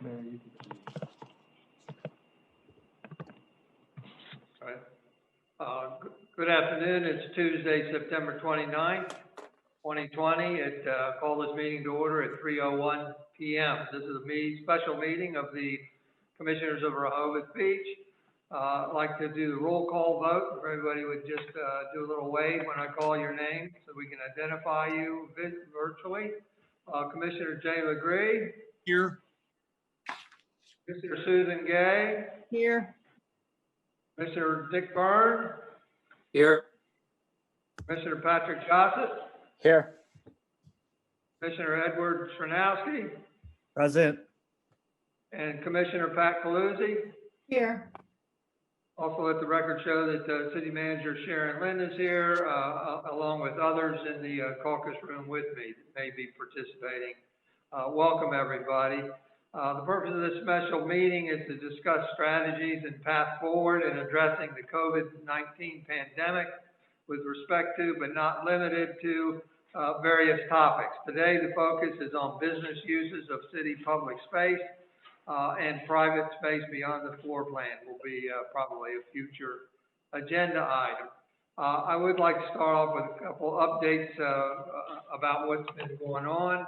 Good afternoon. It's Tuesday, September 29th, 2020. Call this meeting to order at 3:01 p.m. This is a special meeting of the Commissioners of Rehoboth Beach. I'd like to do the roll call vote. If everybody would just do a little wave when I call your name so we can identify you virtually. Commissioner Jay Legree. Here. Commissioner Susan Gay. Here. Commissioner Dick Byrne. Here. Commissioner Patrick Gossett. Here. Commissioner Edward Sranowski. Present. And Commissioner Pat Paluzzi. Here. Also let the record show that City Manager Sharon Lind is here, along with others in the caucus room with me that may be participating. Welcome, everybody. The purpose of this special meeting is to discuss strategies and path forward in addressing the COVID-19 pandemic with respect to, but not limited to, various topics. Today, the focus is on business uses of city public space and private space beyond the floor plan will be probably a future agenda item. I would like to start off with a couple updates about what's been going on.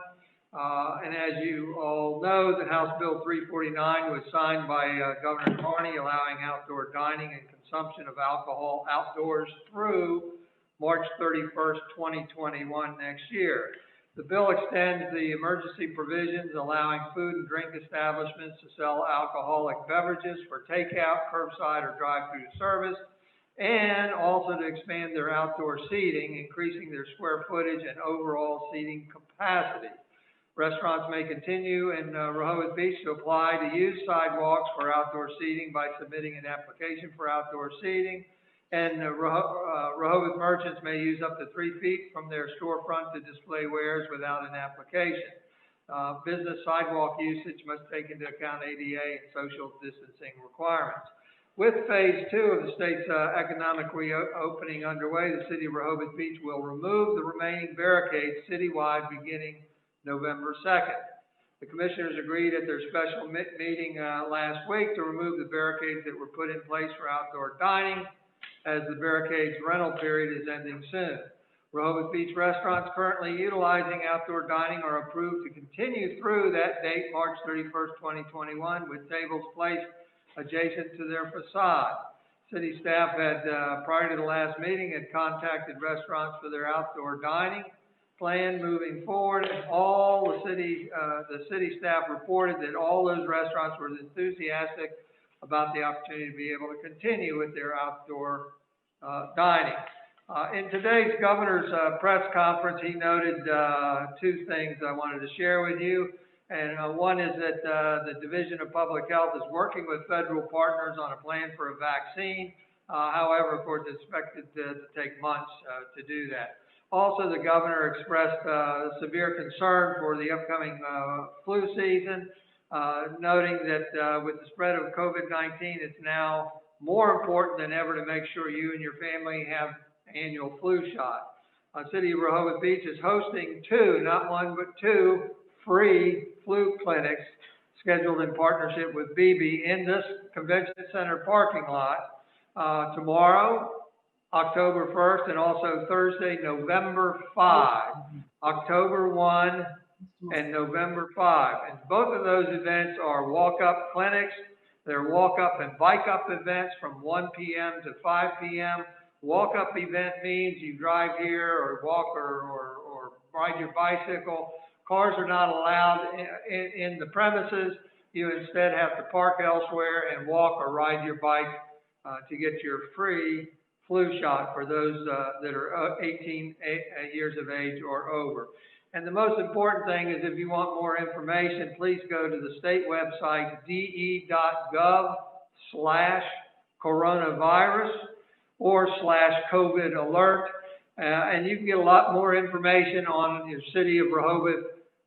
And as you all know, the House Bill 349 was signed by Governor Carney, allowing outdoor dining and consumption of alcohol outdoors through March 31st, 2021 next year. The bill extends the emergency provisions, allowing food and drink establishments to sell alcoholic beverages for takeout, curbside, or drive-through service, and also to expand their outdoor seating, increasing their square footage and overall seating capacity. Restaurants may continue in Rehoboth Beach to apply to use sidewalks for outdoor seating by submitting an application for outdoor seating. And Rehoboth merchants may use up to 3 feet from their storefront to display wares without an application. Business sidewalk usage must take into account ADA and social distancing requirements. With phase 2 of the state's economic reopening underway, the city of Rehoboth Beach will remove the remaining barricades citywide beginning November 2nd. The commissioners agreed at their special meeting last week to remove the barricades that were put in place for outdoor dining, as the barricade's rental period is ending soon. Rehoboth Beach restaurants currently utilizing outdoor dining are approved to continue through that date, March 31st, 2021, with tables placed adjacent to their facade. City staff had, prior to the last meeting, had contacted restaurants for their outdoor dining plan moving forward, and all the city staff reported that all those restaurants were enthusiastic about the opportunity to be able to continue with their outdoor dining. In today's governor's press conference, he noted 2 things I wanted to share with you. And one is that the Division of Public Health is working with federal partners on a plan for a vaccine. However, of course, it's expected to take months to do that. Also, the governor expressed severe concern for the upcoming flu season, noting that with the spread of COVID-19, it's now more important than ever to make sure you and your family have annual flu shot. City of Rehoboth Beach is hosting 2, not 1, but 2 free flu clinics scheduled in partnership with BB in this convention center parking lot tomorrow, October 1st, and also Thursday, November 5, October 1 and November 5. And both of those events are walk-up clinics. They're walk-up and bike-up events from 1 p.m. to 5 p.m. Walk-up event means you drive here or walk or ride your bicycle. Cars are not allowed in the premises. You instead have to park elsewhere and walk or ride your bike to get your free flu shot for those that are 18 years of age or over. And the most important thing is, if you want more information, please go to the state website, de.gov/coronavirus or /COVID alert. And you can get a lot more information on your City of Rehoboth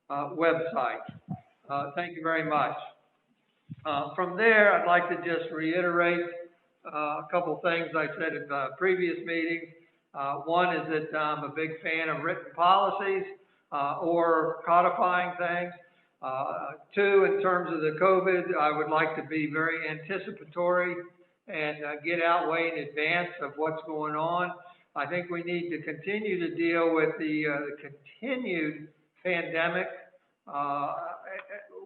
website. Thank you very much. From there, I'd like to just reiterate a couple things I said in previous meetings. One is that I'm a big fan of written policies or codifying things. Two, in terms of the COVID, I would like to be very anticipatory and get out way in advance of what's going on. I think we need to continue to deal with the continued pandemic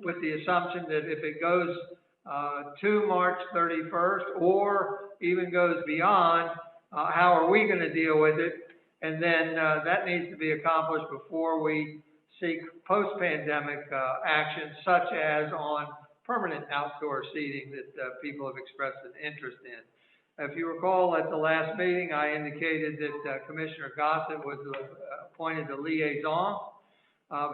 with the assumption that if it goes to March 31st or even goes beyond, how are we going to deal with it? And then that needs to be accomplished before we seek post-pandemic action, such as on permanent outdoor seating that people have expressed an interest in. If you recall, at the last meeting, I indicated that Commissioner Gossett was appointed the liaison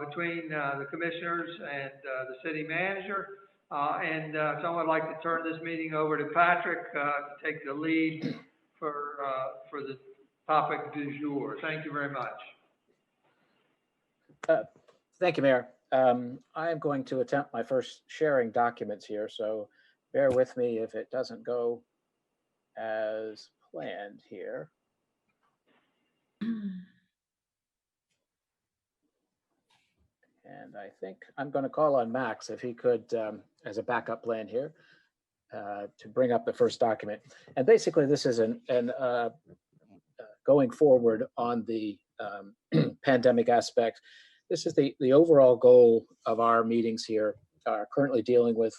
between the commissioners and the city manager. So I would like to turn this meeting over to Patrick to take the lead for the topic du jour. Thank you very much. Thank you, Mayor. I am going to attempt my first sharing documents here, so bear with me if it doesn't go as planned here. And I think I'm going to call on Max if he could, as a backup plan here, to bring up the first document. And basically, this is going forward on the pandemic aspect. This is the overall goal of our meetings here, currently dealing with,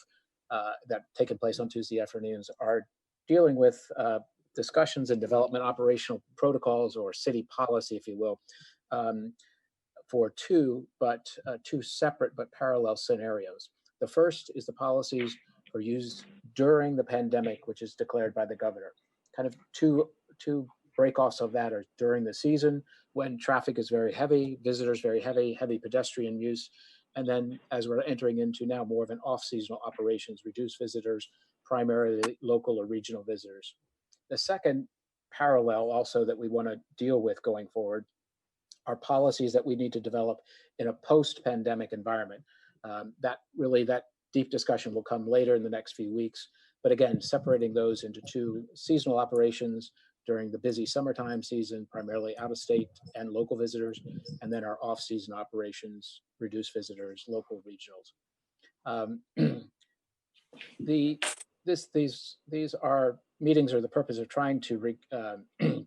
that taking place on Tuesday afternoons, are dealing with discussions and development operational protocols, or city policy, if you will, for two separate but parallel scenarios. The first is the policies for use during the pandemic, which is declared by the governor. Kind of two breakoffs of that are during the season, when traffic is very heavy, visitors very heavy pedestrian use. And then as we're entering into now more of an off-seasonal operations, reduced visitors, primarily local or regional visitors. The second parallel also that we want to deal with going forward are policies that we need to develop in a post-pandemic environment. That deep discussion will come later in the next few weeks. But again, separating those into two seasonal operations during the busy summertime season, primarily out-of-state and local visitors, and then our off-season operations, reduced visitors, local regionals. These are meetings are the purpose of trying to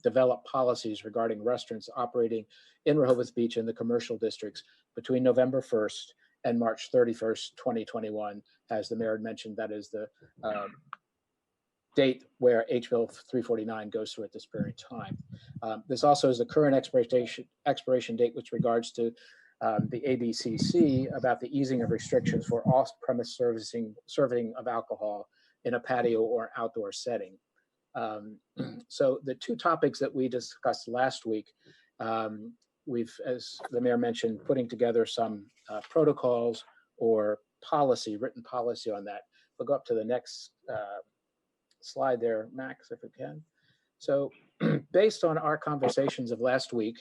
develop policies regarding restaurants operating in Rehoboth Beach and the commercial districts between November 1st and March 31st, 2021. As the mayor mentioned, that is the date where HB 349 goes through at this very time. This also is the current expiration date, which regards to the ABCC about the easing of restrictions for off-premise serving of alcohol in a patio or outdoor setting. So the two topics that we discussed last week, we've, as the mayor mentioned, putting together some protocols or written policy on that. We'll go up to the next slide there, Max, if we can. So based on our conversations of last week,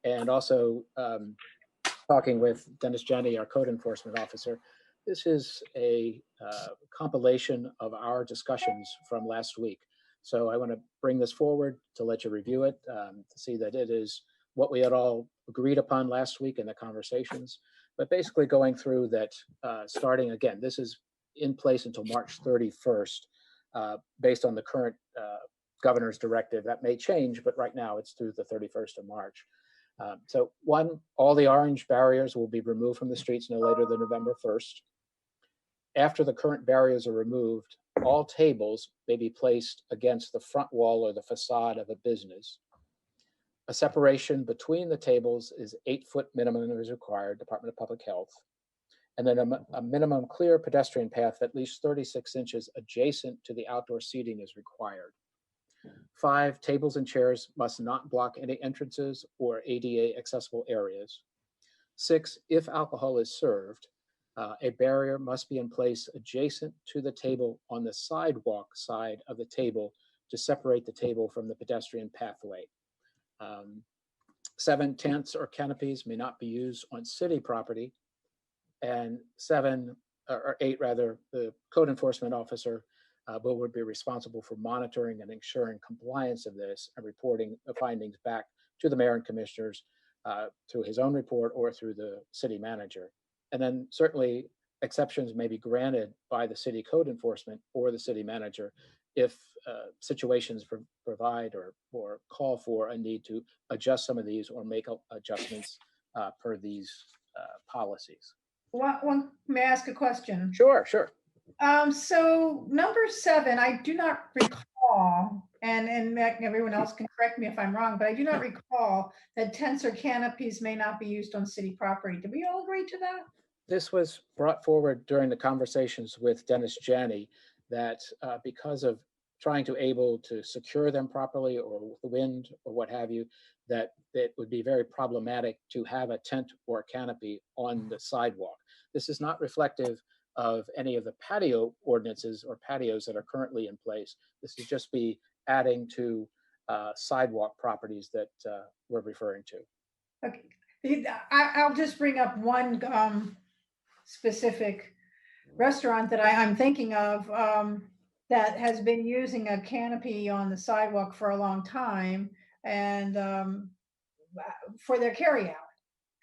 and also talking with Dennis Jenny, our code enforcement officer, this is a compilation of our discussions from last week. So I want to bring this forward to let you review it, to see that it is what we had all agreed upon last week in the conversations. But basically going through that, starting again, this is in place until March 31st, based on the current governor's directive. That may change, but right now it's through the 31st of March. So one, all the orange barriers will be removed from the streets no later than November 1st. After the current barriers are removed, all tables may be placed against the front wall or the facade of a business. A separation between the tables is 8-foot minimum is required, Department of Public Health. And then a minimum clear pedestrian path at least 36 inches adjacent to the outdoor seating is required. 5, tables and chairs must not block any entrances or ADA accessible areas. 6, if alcohol is served, a barrier must be in place adjacent to the table on the sidewalk side of the table to separate the table from the pedestrian pathway. 7, tents or canopies may not be used on city property. And 8 rather, the code enforcement officer would be responsible for monitoring and ensuring compliance of this and reporting the findings back to the mayor and commissioners through his own report or through the city manager. And then certainly exceptions may be granted by the city code enforcement or the city manager if situations provide or call for a need to adjust some of these or make adjustments per these policies. May I ask a question? Sure, sure. So number 7, I do not recall, and everyone else can correct me if I'm wrong, but I do not recall that tents or canopies may not be used on city property. Did we all agree to that? This was brought forward during the conversations with Dennis Janney that because of trying to able to secure them properly or with the wind or what have you, that it would be very problematic to have a tent or a canopy on the sidewalk. This is not reflective of any of the patio ordinances or patios that are currently in place. This would just be adding to sidewalk properties that we're referring to. Okay, I'll just bring up one specific restaurant that I'm thinking of that has been using a canopy on the sidewalk for a long time and for their carryout.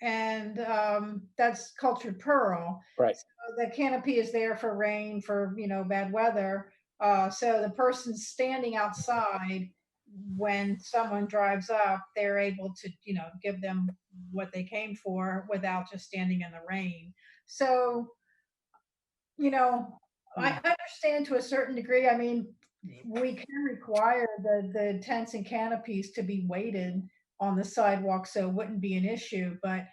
And that's Cultured Pearl. Right. So the canopy is there for rain, for bad weather. So the person standing outside, when someone drives up, they're able to give them what they came for without just standing in the rain. So I understand to a certain degree. I mean, we can require the tents and canopies to be weighted on the sidewalk, so it wouldn't be an issue. But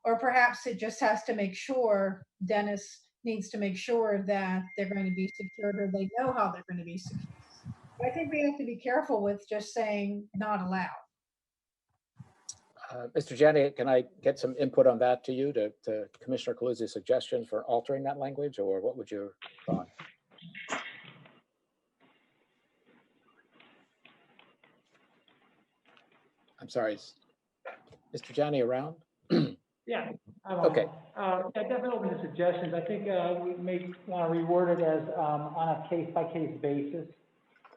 or perhaps it just has to make sure, Dennis needs to make sure that they're going to be secured, or they know how they're going to be secured. I think we have to be careful with just saying not allowed. Mr. Janney, can I get some input on that to you, to Commissioner Calusi's suggestion for altering that language, or what would your thought? I'm sorry, is Mr. Janney around? Yeah. Okay. Yeah, definitely open to suggestions. I think we may want to reword it as on a case-by-case basis.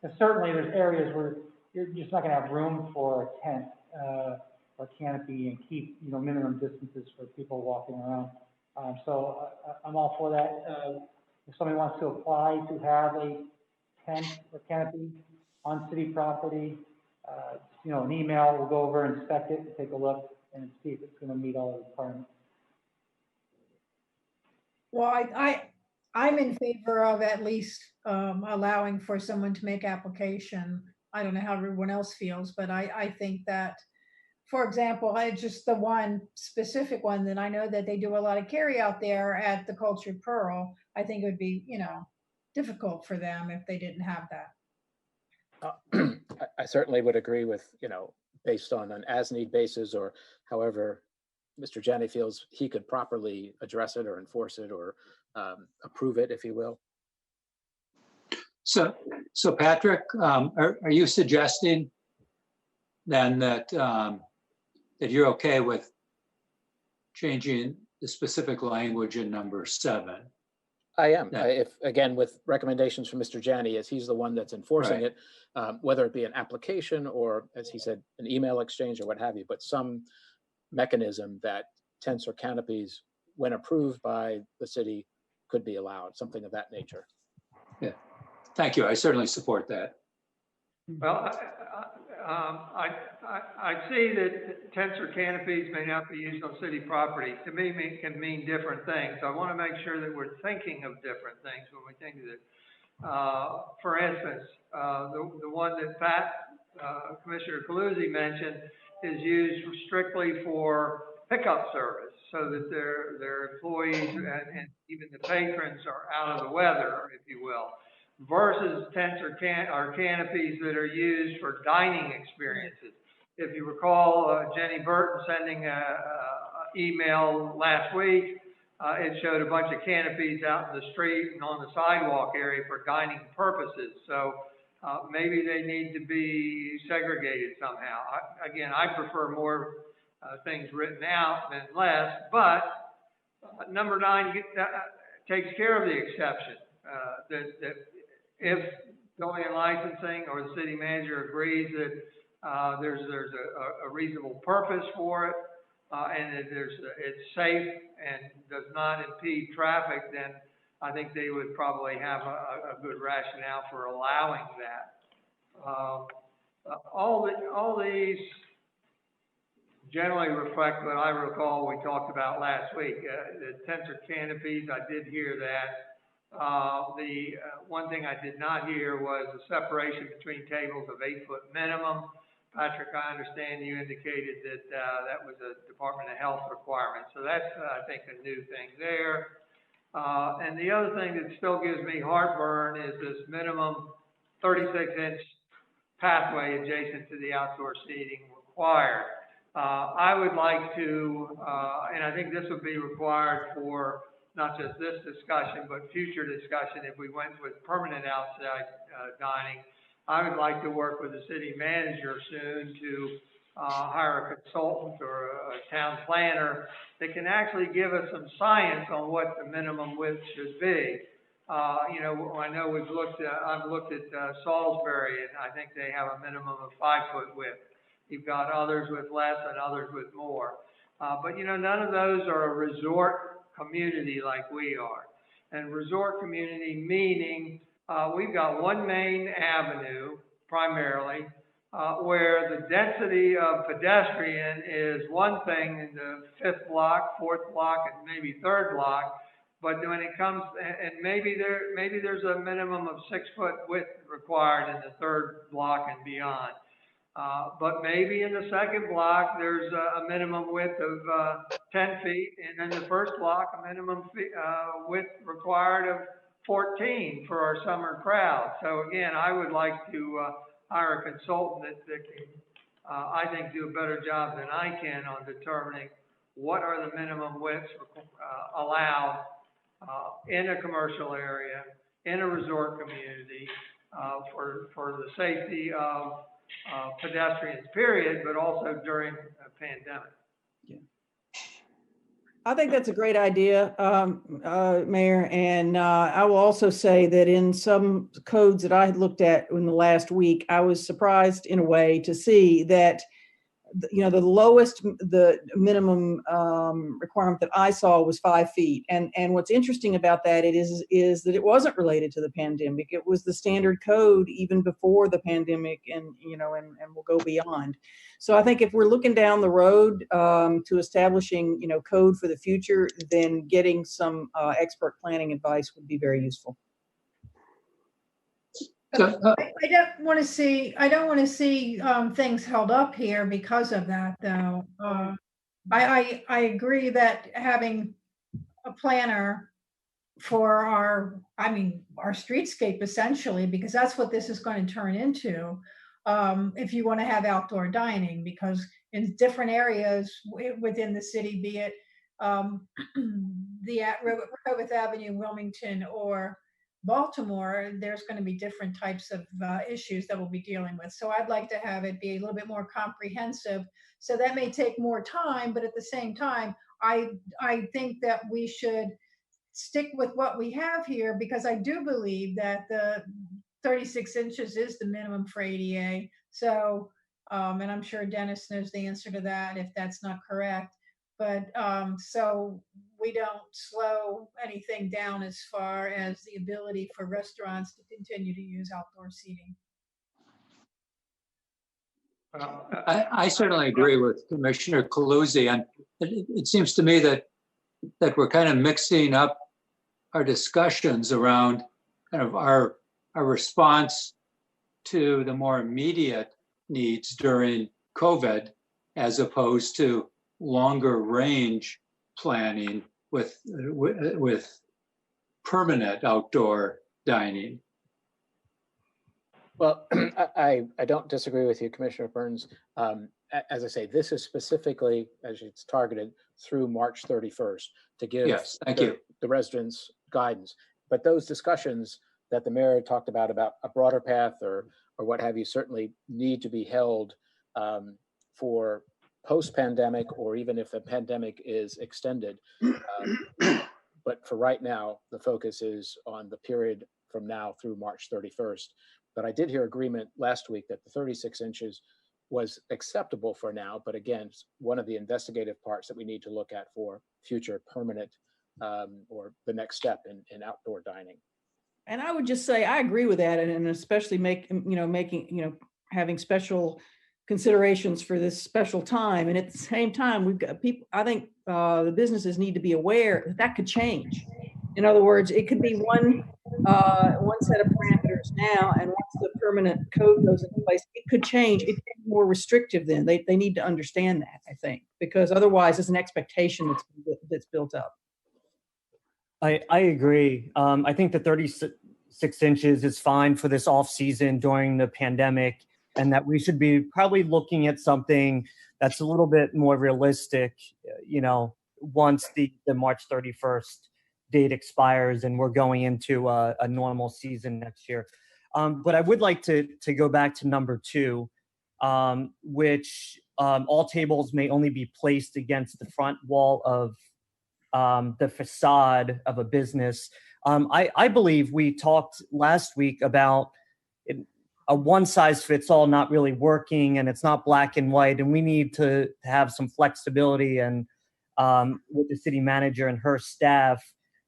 And certainly there's areas where you're just not going to have room for a tent or canopy and keep minimum distances for people walking around. So I'm all for that. If somebody wants to apply to have a tent or canopy on city property, an email, we'll go over, inspect it, and take a look and see if it's going to meet all the requirements. Well, I'm in favor of at least allowing for someone to make application. I don't know how everyone else feels, but I think that, for example, just the one specific one that I know that they do a lot of carry out there at the Cultured Pearl, I think it would be, difficult for them if they didn't have that. I certainly would agree with, based on an as-need basis, or however Mr. Janney feels he could properly address it or enforce it or approve it, if you will. So Patrick, are you suggesting then that that you're okay with changing the specific language in number 7? I am. Yeah. If again, with recommendations from Mr. Janney, as he's the one that's enforcing Right. it, whether it be an application or, as he said, an email exchange or what have you, but some mechanism that tents or canopies, when approved by the city, could be allowed, something of that nature. Yeah, thank you. I certainly support that. Well, I see that tents or canopies may not be used on city property. To me, can mean different things. I want to make sure that we're thinking of different things when we think of it. For instance, the one that Commissioner Calusi mentioned is used strictly for pickup service, so that their employees and even the patrons are out of the weather, if you will, versus tents or canopies that are used for dining experiences. If you recall, Jenny Burton sending an email last week, it showed a bunch of canopies out in the street and on the sidewalk area for dining purposes. So maybe they need to be segregated somehow. Again, I prefer more things written out than less, but number 9 takes care of the exception. That if building and licensing or the city manager agrees that there's a reasonable purpose for it, and it's safe and does not impede traffic, then I think they would probably have a good rationale for allowing that. All these generally reflect what I recall we talked about last week. The tents or canopies, I did hear that. The one thing I did not hear was the separation between tables of 8-foot minimum. Patrick, I understand you indicated that that was a Department of Health requirement. So that's, I think, a new thing there. And the other thing that still gives me heartburn is this minimum 36-inch pathway adjacent to the outdoor seating required. I would like to, and I think this would be required for not just this discussion, but future discussion if we went with permanent outside dining. I would like to work with the city manager soon to hire a consultant or a town planner that can actually give us some science on what the minimum width should be. You know, I know I've looked at Salisbury, and I think they have a minimum of 5-foot width. You've got others with less and others with more. But, you know, none of those are a resort community like we are. And resort community meaning we've got one main avenue primarily where the density of pedestrian is one thing in the 5th block, 4th block, and maybe 3rd block. But when it comes, and maybe there's a minimum of 6-foot width required in the 3rd block and beyond. But maybe in the 2nd block, there's a minimum width of 10 feet, and in the 1st block, a minimum width required of 14 for our summer crowd. So again, I would like to hire a consultant that can, I think, do a better job than I can on determining what are the minimum widths allowed in a commercial area, in a resort community, for the safety of pedestrians, period, but also during a pandemic. Yeah. I think that's a great idea, Mayor. And I will also say that in some codes that I had looked at in the last week, I was surprised in a way to see that, you know, the minimum requirement that I saw was 5 feet. And what's interesting about that is that it wasn't related to the pandemic. It was the standard code even before the pandemic, and you know, and we'll go beyond. So I think if we're looking down the road to establishing, you know, code for the future, then getting some expert planning advice would be very useful. I don't want to see things held up here because of that, though. I agree that having a planner for our streetscape, essentially, because that's what this is going to turn into, if you want to have outdoor dining, because in different areas within the city, be it the Rehoboth Avenue, Wilmington, or Baltimore, there's going to be different types of issues that we'll be dealing with. So I'd like to have it be a little bit more comprehensive. So that may take more time, but at the same time, I think that we should stick with what we have here, because I do believe that the 36 inches is the minimum for ADA. So, and I'm sure Dennis knows the answer to that if that's not correct. But so we don't slow anything down as far as the ability for restaurants to continue to use outdoor seating. I certainly agree with Commissioner Coluzzi, and it seems to me that we're kind of mixing up our discussions around kind of our response to the more immediate needs during COVID, as opposed to longer range planning with permanent outdoor dining. Well, I don't disagree with you, Commissioner Burns. As I say, this is specifically, as it's targeted, through March 31st to give the residents guidance. But those discussions that the mayor talked about a broader path or what have you, certainly need to be held for post-pandemic, or even if the pandemic is extended. But for right now, the focus is on the period from now through March 31st. But I did hear agreement last week that the 36 inches was acceptable for now, but again, one of the investigative parts that we need to look at for future permanent or the next step in outdoor dining. And I would just say, I agree with that, and especially having special considerations for this special time. And at the same time, we've got people, I think the businesses need to be aware that that could change. In other words, it could be one set of parameters now, and once the permanent code goes into place, it could change. It could be more restrictive then. They need to understand that, I think, because otherwise it's an expectation that's built up. I agree. I think the 36 inches is fine for this off season during the pandemic, and that we should be probably looking at something that's a little bit more realistic, once the March 31st date expires and we're going into a normal season next year. But I would like to go back to number 2, which all tables may only be placed against the front wall of the facade of a business. I believe we talked last week about a one-size-fits-all not really working, and it's not black and white, and we need to have some flexibility and with the city manager and her staff,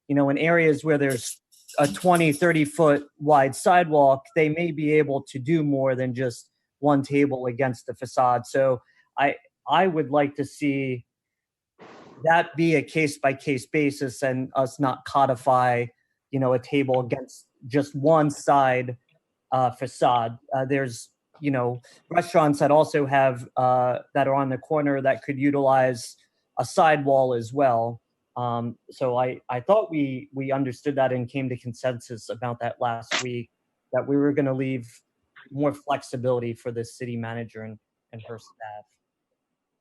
in areas where there's a 20, 30-foot wide sidewalk, they may be able to do more than just one table against the facade. So I would like to see that be a case-by-case basis and us not codify, a table against just one side facade. There's, restaurants that also have, that are on the corner that could utilize a sidewall as well. So I thought we understood that and came to consensus about that last week, that we were going to leave more flexibility for the city manager and her staff.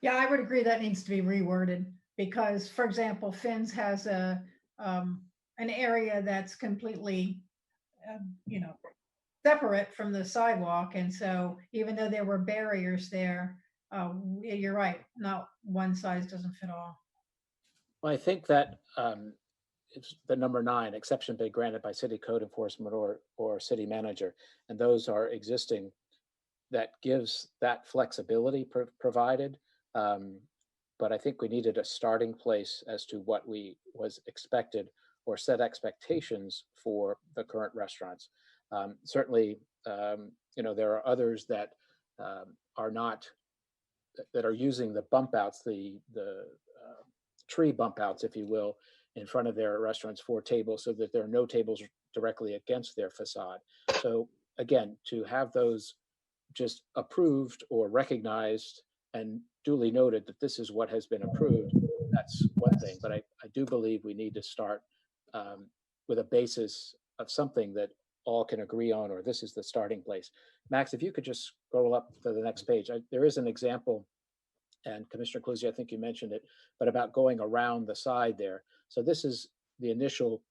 Yeah, I would agree that needs to be reworded because, for example, Finn's has an area that's completely, separate from the sidewalk. And so even though there were barriers there, you're right, not one size doesn't fit all. Well, I think that it's the number 9, exception be granted by city code enforcement or city manager. And those are existing, that gives that flexibility provided. But I think we needed a starting place as to what was expected or set expectations for the current restaurants. Certainly, there are others that are not, that are using the bump outs, the tree bump outs, if you will, in front of their restaurants for tables, so that there are no tables directly against their facade. So again, to have those just approved or recognized and duly noted that this is what has been approved, that's one thing. But I do believe we need to start with a basis of something that all can agree on, or this is the starting place. Max, if you could just scroll up to the next page. There is an example, and Commissioner Cluzy, I think you mentioned it, but about going around the side there. So this is the initial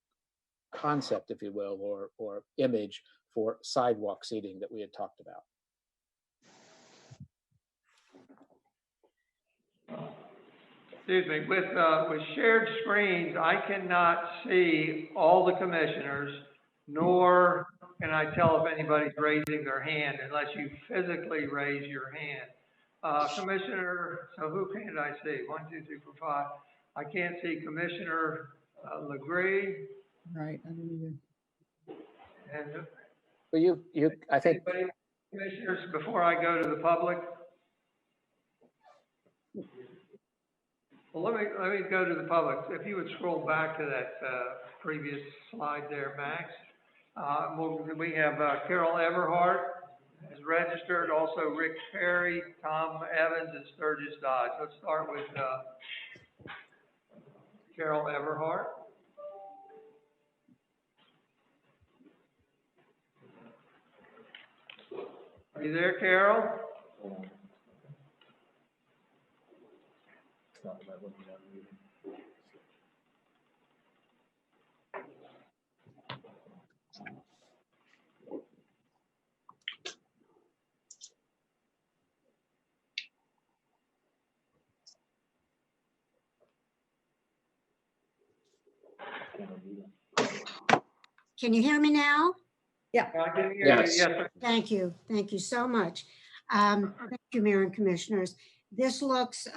concept, if you will, or image for sidewalk seating that we had talked about. Excuse me, with shared screens, I cannot see all the commissioners, nor can I tell if anybody's raising their hand unless you physically raise your hand. Commissioner, so who can't I see? 1, 2, 3, 4, 5. I can't see Commissioner Legree. Right, I didn't either. And Well, I think. Anybody, commissioners, before I go to the public? Well, let me go to the public. If you would scroll back to that previous slide there, Max. We have Carol Everhart is registered, also Rick Perry, Tom Evans, and Sturgis Dodge. Let's start with Carol Everhart. Are you there, Carol? Can you hear me now? Yeah. I can hear you. Yes, sir. Thank you. Thank you so much. Thank you, Mayor and Commissioners. This looks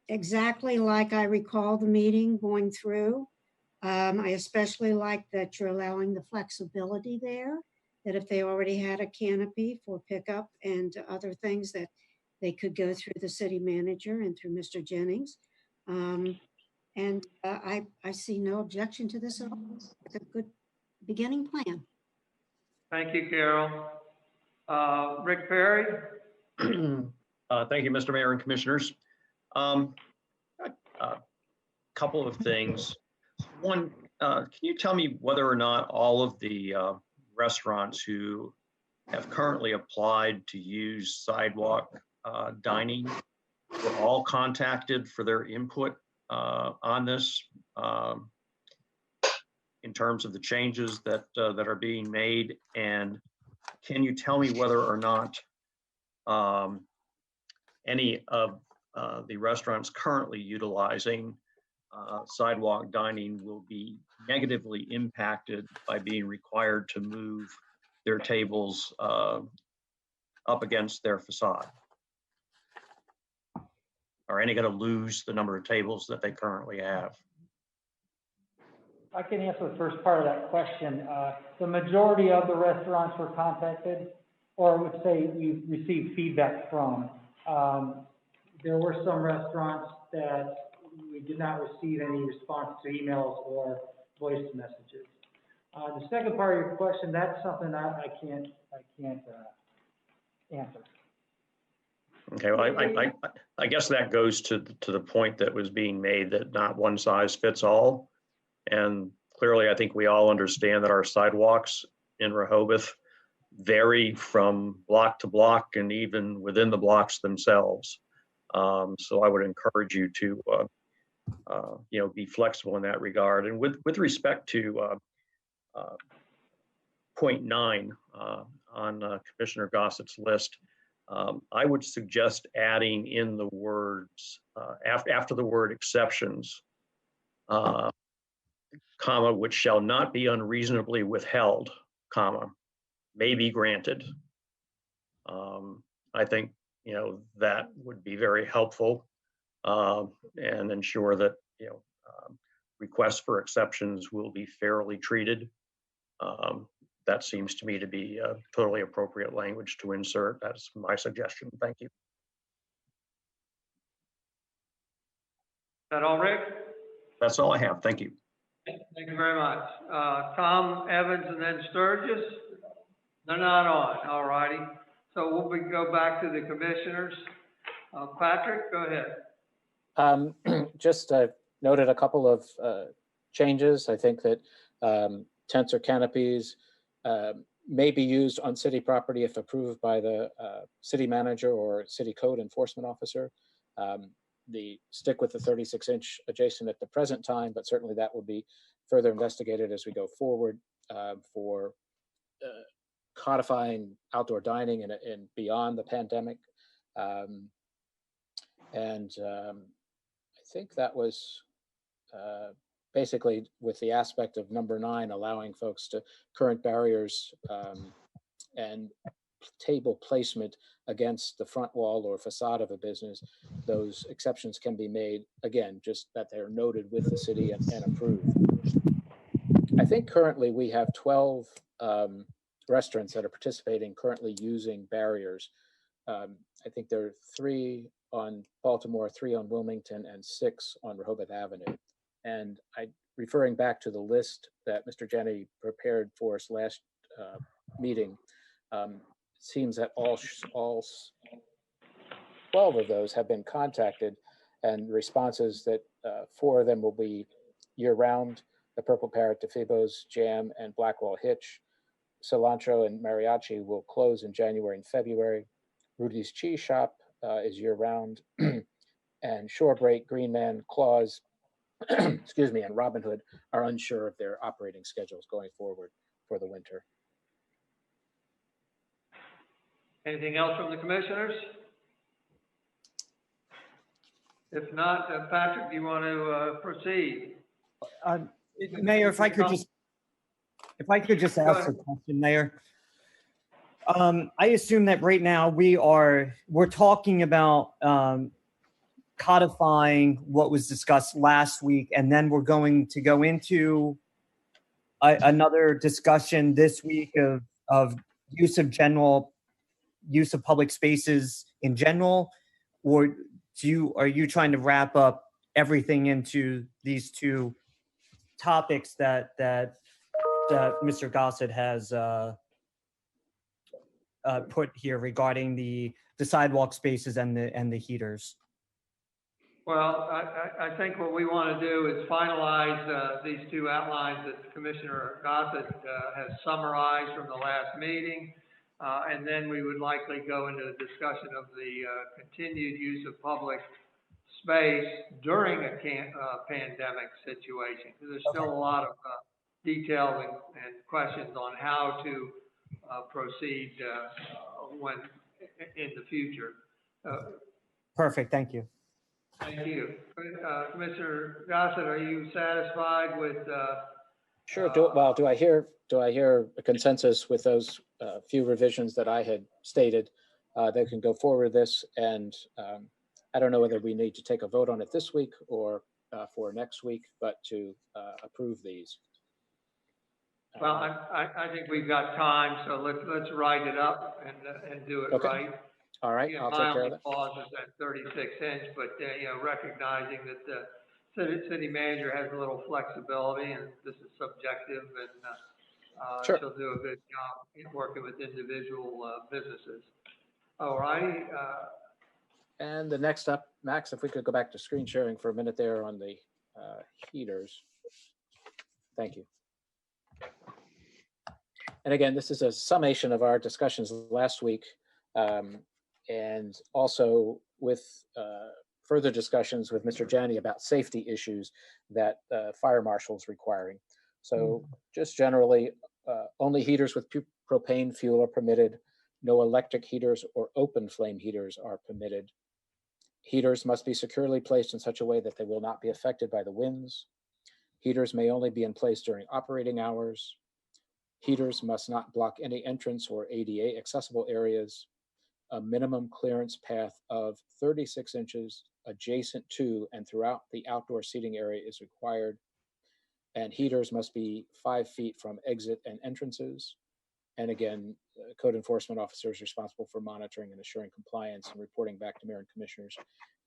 exactly like I recall the meeting going through. I especially like that you're allowing the flexibility there, that if they already had a canopy for pickup and other things, that they could go through the city manager and through Mr. Jennings. I see no objection to this at all. It's a good beginning plan. Thank you, Carol. Rick Perry? Thank you, Mr. Mayor and Commissioners. A couple of things. One, can you tell me whether or not all of the restaurants who have currently applied to use sidewalk dining were all contacted for their input on this in terms of the changes that are being made? And can you tell me whether or not any of the restaurants currently utilizing sidewalk dining will be negatively impacted by being required to move their tables up against their facade? Are any going to lose the number of tables that they currently have? I can answer the first part of that question. The majority of the restaurants were contacted, or I would say we received feedback from. There were some restaurants that we did not receive any response to emails or voice messages. The second part of your question, that's something I can't answer. Okay, well, I guess that goes to the point that was being made that not one size fits all. And clearly, I think we all understand that our sidewalks in Rehoboth vary from block to block and even within the blocks themselves. So I would encourage you to, be flexible in that regard. And with respect to point 9 on Commissioner Gossett's list, I would suggest adding in the words, after the word exceptions, comma, which shall not be unreasonably withheld, comma, may be granted. I think, that would be very helpful and ensure that, requests for exceptions will be fairly treated. That seems to me to be a totally appropriate language to insert. That's my suggestion. Thank you. Is that all, Rick? That's all I have. Thank you. Thank you very much. Tom, Evans, and then Sturgis? They're not on. All righty. So we'll go back to the commissioners. Patrick, go ahead. Just noted a couple of changes. I think that tents or canopies may be used on city property if approved by the city manager or city code enforcement officer. The stick with the 36-inch adjacent at the present time, but certainly that will be further investigated as we go forward for codifying outdoor dining and beyond the pandemic. I think that was basically with the aspect of number 9, allowing folks to current barriers and table placement against the front wall or facade of a business. Those exceptions can be made, again, just that they're noted with the city and approved. I think currently we have 12 restaurants that are participating, currently using barriers. I think there are 3 on Baltimore, 3 on Wilmington, and 6 on Rehoboth Avenue. And referring back to the list that Mr. Jenny prepared for us last meeting, seems that all 12 of those have been contacted, and responses that 4 of them will be year-round: the Purple Parrot, DeFibo's, Jam, and Blackwall Hitch. Cilantro and Mariachi will close in January and February. Rudy's Cheese Shop is year-round, and Shorebreak, Green Man, Claus, excuse me, and Robin Hood are unsure of their operating schedules going forward for the winter. Anything else from the commissioners? If not, Patrick, do you want to proceed? Mayor, if I could just ask a question, Mayor. I assume that right now we're talking about codifying what was discussed last week, and then we're going to go into another discussion this week of use of public spaces in general, or are you trying to wrap up everything into these two topics that Mr. Gossett has put here regarding the sidewalk spaces and the heaters? Well, I think what we want to do is finalize these two outlines that Commissioner Gossett has summarized from the last meeting. And then we would likely go into a discussion of the continued use of public space during a pandemic situation. There's still a lot of details and questions on how to proceed when in the future. Perfect. Thank you. Thank you. Commissioner Gossett, are you satisfied with? Sure. Do I hear a consensus with those few revisions that I had stated that can go forward with this? And I don't know whether we need to take a vote on it this week or for next week, but to approve these. Well, I think we've got time, so let's write it up and do it Okay. right. All right, I'll take care of that. My only pause is at 36 inch, but recognizing that the city manager has a little flexibility, and this is subjective, and Sure. she'll do a good job in working with individual businesses. All righty. And the next up, Max, if we could go back to screen sharing for a minute there on the heaters. Thank you. And again, this is a summation of our discussions last week, and also with further discussions with Mr. Janney about safety issues that fire marshal's requiring. So just generally, only heaters with propane fuel are permitted. No electric heaters or open flame heaters are permitted. Heaters must be securely placed in such a way that they will not be affected by the winds. Heaters may only be in place during operating hours. Heaters must not block any entrance or ADA accessible areas. A minimum clearance path of 36 inches adjacent to and throughout the outdoor seating area is required. And heaters must be 5 feet from exit and entrances. And again, code enforcement officers responsible for monitoring and assuring compliance and reporting back to mayor and commissioners.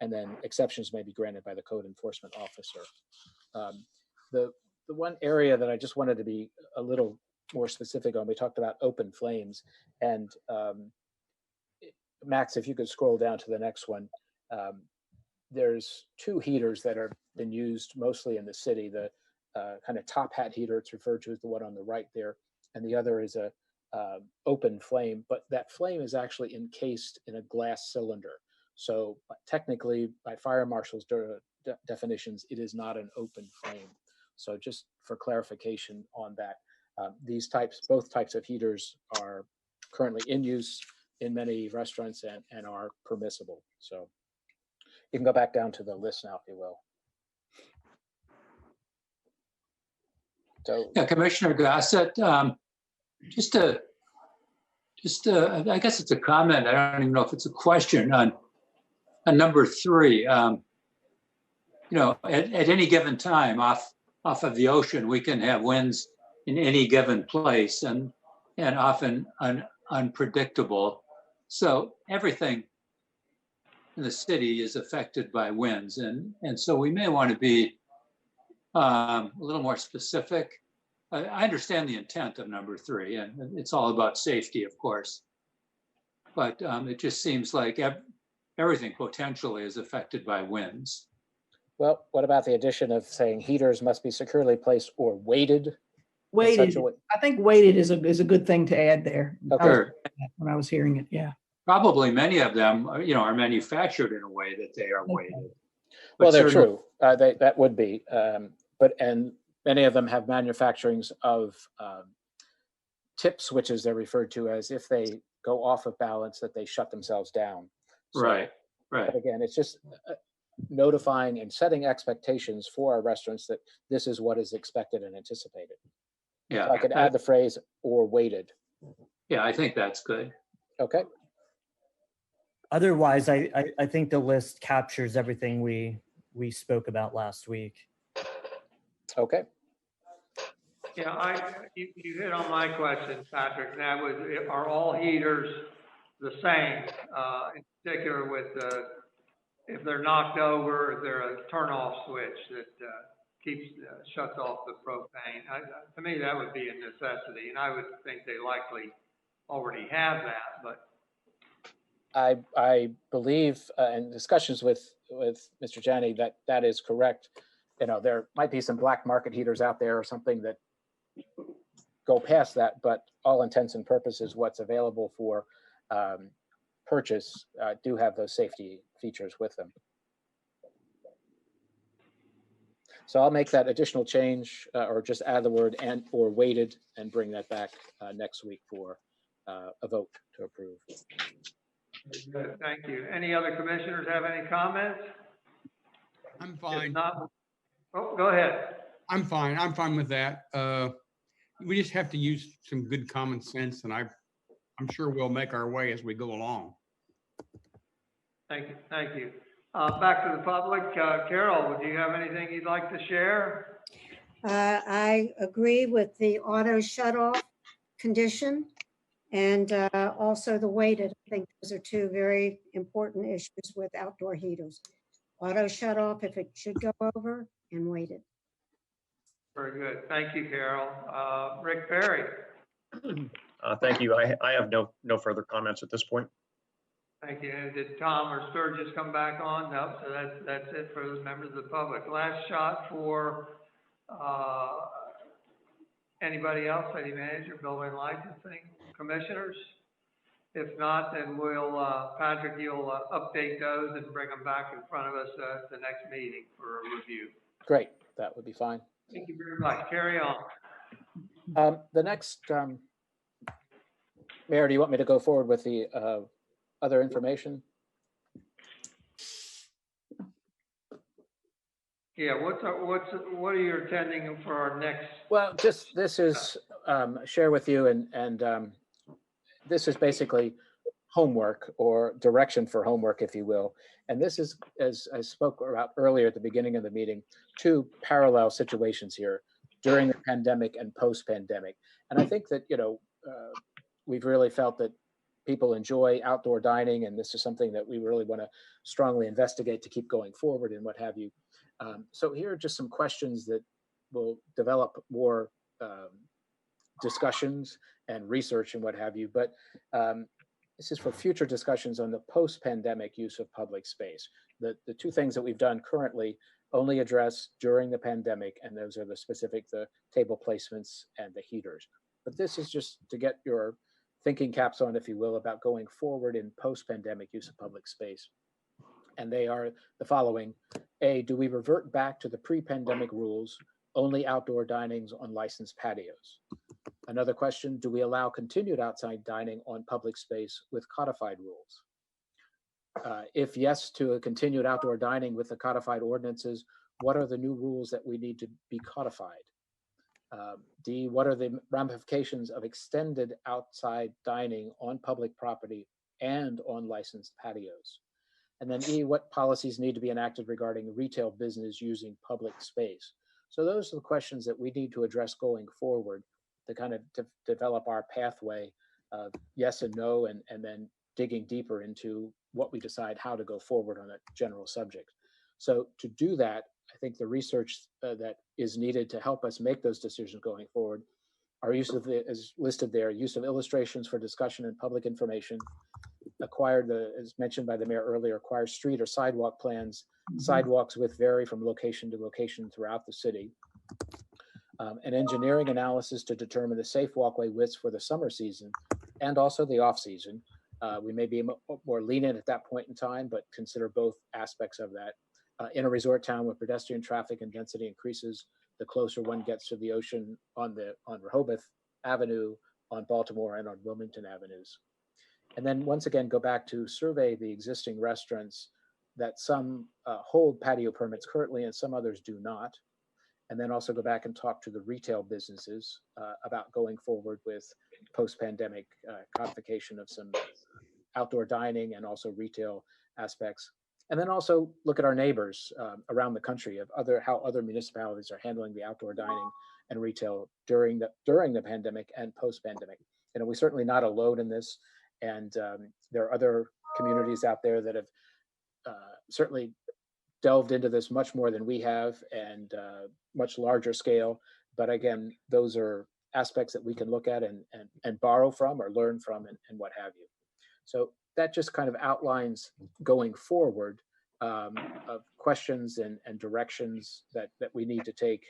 And then exceptions may be granted by the code enforcement officer. The one area that I just wanted to be a little more specific on, we talked about open flames, and Max, if you could scroll down to the next one, there's two heaters that are been used mostly in the city. The kind of top hat heater, it's referred to as the one on the right there, and the other is a open flame, but that flame is actually encased in a glass cylinder. So technically, by fire marshal's definitions, it is not an open flame. So just for clarification on that, both types of heaters are currently in use in many restaurants and are permissible. So you can go back down to the list now, if you will. So yeah, Commissioner Gossett, I guess it's a comment. I don't even know if it's a question on number 3. At any given time off of the ocean, we can have winds in any given place and often unpredictable. So everything in the city is affected by winds. And so we may want to be a little more specific. I understand the intent of number 3, and it's all about safety, of course. But it just seems like everything potentially is affected by winds. well, what about the addition of saying heaters must be securely placed or weighted? Weighted, I think weighted is a good thing to add there. Okay. When I was hearing it, yeah. Probably many of them, are manufactured in a way that they are weighted. Well, they're true. That would be, and many of them have manufacturings of tip switches. They're referred to as if they go off of balance, that they shut themselves down. So, right. But again, it's just notifying and setting expectations for our restaurants that this is what is expected and anticipated. Yeah. So I could add the phrase "or weighted." Yeah, I think that's good. Okay, Otherwise, I think the list captures everything we spoke about last week. okay. Yeah, you hit on my question, Patrick, and that was, are all heaters the same? In particular with, if they're knocked over, if they're a turn-off switch that, shuts off the propane. To me, that would be a necessity, and I would think they likely already have that, but. I believe in discussions with Mr. Janney that is correct. You know, there might be some black market heaters out there or something that go past that, but all intents and purposes, what's available for purchase do have those safety features with them. So I'll make that additional change or just add the word and or weighted and bring that back next week for a vote to approve. Good, thank you. Any other commissioners have any comments? I'm If fine. not, oh, go ahead. I'm fine. I'm fine with that. We just have to use some good common sense, and I'm sure we'll make our way as we go along. Thank you, thank you. Back to the public. Carol, would you have anything you'd like to share? I agree with the auto shut off condition and also the weighted. I think those are two very important issues with outdoor heaters. Auto shut off if it should go over, and weighted. Very good. Thank you, Carol. Rick Perry. Thank you. I have no further comments at this point. Thank you. And did Tom or Sturgis come back on? No, so that's it for the members of the public. Last shot for anybody else, city manager, building licensing, commissioners? If not, then we'll, Patrick, you'll update those and bring them back in front of us at the next meeting for a review. Great, that would be fine. Thank you very much. Carry on. The next, Mayor, do you want me to go forward with the other information? Yeah, what are you attending for our next? Well, just this is share with you, and this is basically homework or direction for homework, if you will. And this is, as I spoke about earlier at the beginning of the meeting, two parallel situations here during the pandemic and post-pandemic. And I think that, you know, we've really felt that people enjoy outdoor dining, and this is something that we really want to strongly investigate to keep going forward and what have you. So here are just some questions that will develop more discussions and research and what have you. But this is for future discussions on the post-pandemic use of public space. The two things that we've done currently only address during the pandemic, and those are the specific, the table placements and the heaters. But this is just to get your thinking caps on, if you will, about going forward in post-pandemic use of public space. And they are the following. A, do we revert back to the pre-pandemic rules, only outdoor dinings on licensed patios? Another question, do we allow continued outside dining on public space with codified rules? If yes to a continued outdoor dining with the codified ordinances, what are the new rules that we need to be codified? D, what are the ramifications of extended outside dining on public property and on licensed patios? And then E, what policies need to be enacted regarding retail business using public space? So those are the questions that we need to address going forward to kind of develop our pathway of yes and no, and then digging deeper into what we decide how to go forward on a general subject. So to do that, I think the research that is needed to help us make those decisions going forward, our use of the, as listed there, use of illustrations for discussion and public information, acquired as mentioned by the mayor earlier, acquire street or sidewalk plans, sidewalks with vary from location to location throughout the city. An engineering analysis to determine the safe walkway widths for the summer season and also the off season. We may be more lenient at that point in time, but consider both aspects of that. In a resort town where pedestrian traffic and density increases, the closer one gets to the ocean on Rehoboth Avenue, on Baltimore, and on Wilmington Avenues. And then once again, go back to survey the existing restaurants that some hold patio permits currently and some others do not. and then also go back and talk to the retail businesses about going forward with post-pandemic codification of some outdoor dining and also retail aspects. And then also look at our neighbors around the country of how other municipalities are handling the outdoor dining and retail during the pandemic and post-pandemic. We're certainly not alone in this. And there are other communities out there that have certainly delved into this much more than we have, and much larger scale. But again, those are aspects that we can look at and borrow from or learn from and what have you. So that just kind of outlines going forward of questions and directions that we need to take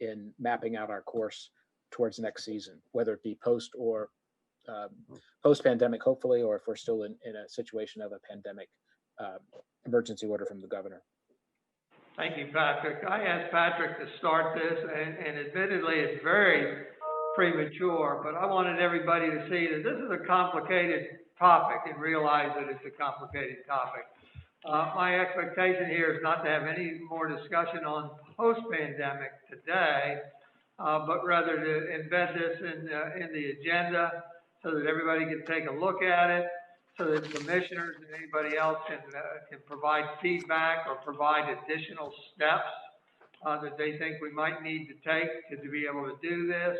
in mapping out our course towards next season, whether it be post or post-pandemic, hopefully, or if we're still in a situation of a pandemic emergency order from the governor. Thank you, Patrick. I asked Patrick to start this, and admittedly, it's very premature, but I wanted everybody to see that this is a complicated topic and realize that it's a complicated topic. My expectation here is not to have any more discussion on post-pandemic today, but rather to embed this in the agenda so that everybody can take a look at it, so that commissioners and anybody else can provide feedback or provide additional steps that they think we might need to take to be able to do this,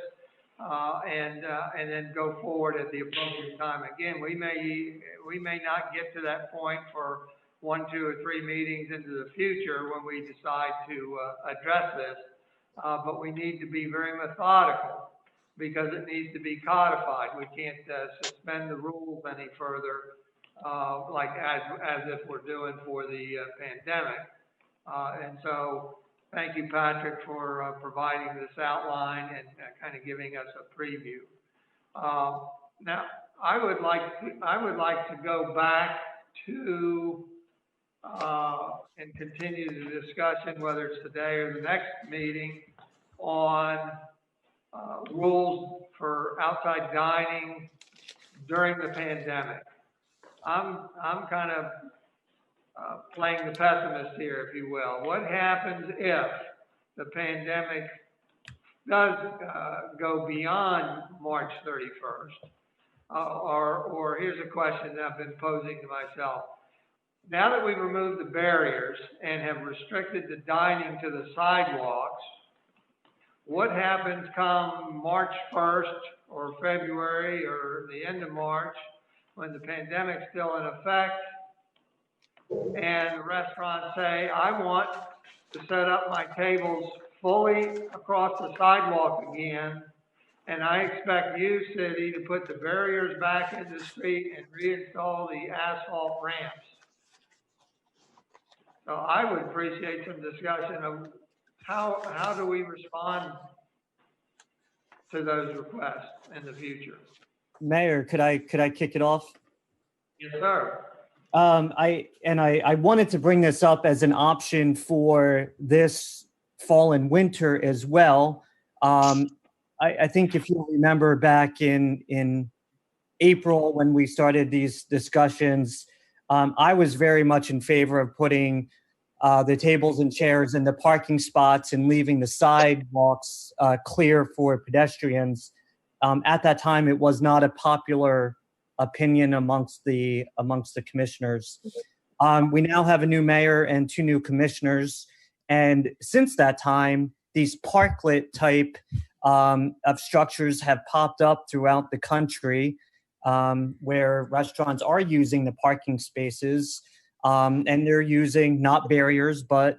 and then go forward at the appropriate time. Again, we may not get to that point for 1, 2, or 3 meetings into the future when we decide to address this, but we need to be very methodical, because it needs to be codified. We can't suspend the rules any further, like as if we're doing for the pandemic. And so thank you, Patrick, for providing this outline and kind of giving us a preview. Now, I would like to go back to and continue the discussion, whether it's today or the next meeting, on rules for outside dining during the pandemic. I'm kind of playing the pessimist here, if you will. What happens if the pandemic does go beyond March 31st? Or here's a question that I've been posing to myself. Now that we've removed the barriers and have restricted the dining to the sidewalks, what happens come March 1st or February or the end of March, when the pandemic's still in effect and the restaurants say, I want to set up my tables fully across the sidewalk again, and I expect you, city, to put the barriers back in the street and reinstall the asphalt ramps. So I would appreciate some discussion of how do we respond to those requests in the future? Mayor, could I kick it off? Yes, sir. I wanted to bring this up as an option for this fall and winter as well. I think if you remember back in April when we started these discussions, I was very much in favor of putting the tables and chairs in the parking spots and leaving the sidewalks clear for pedestrians. At that time, it was not a popular opinion amongst the commissioners. We now have a new mayor and 2 new commissioners, and since that time, these parklet type of structures have popped up throughout the country, where restaurants are using the parking spaces, and they're using not barriers, but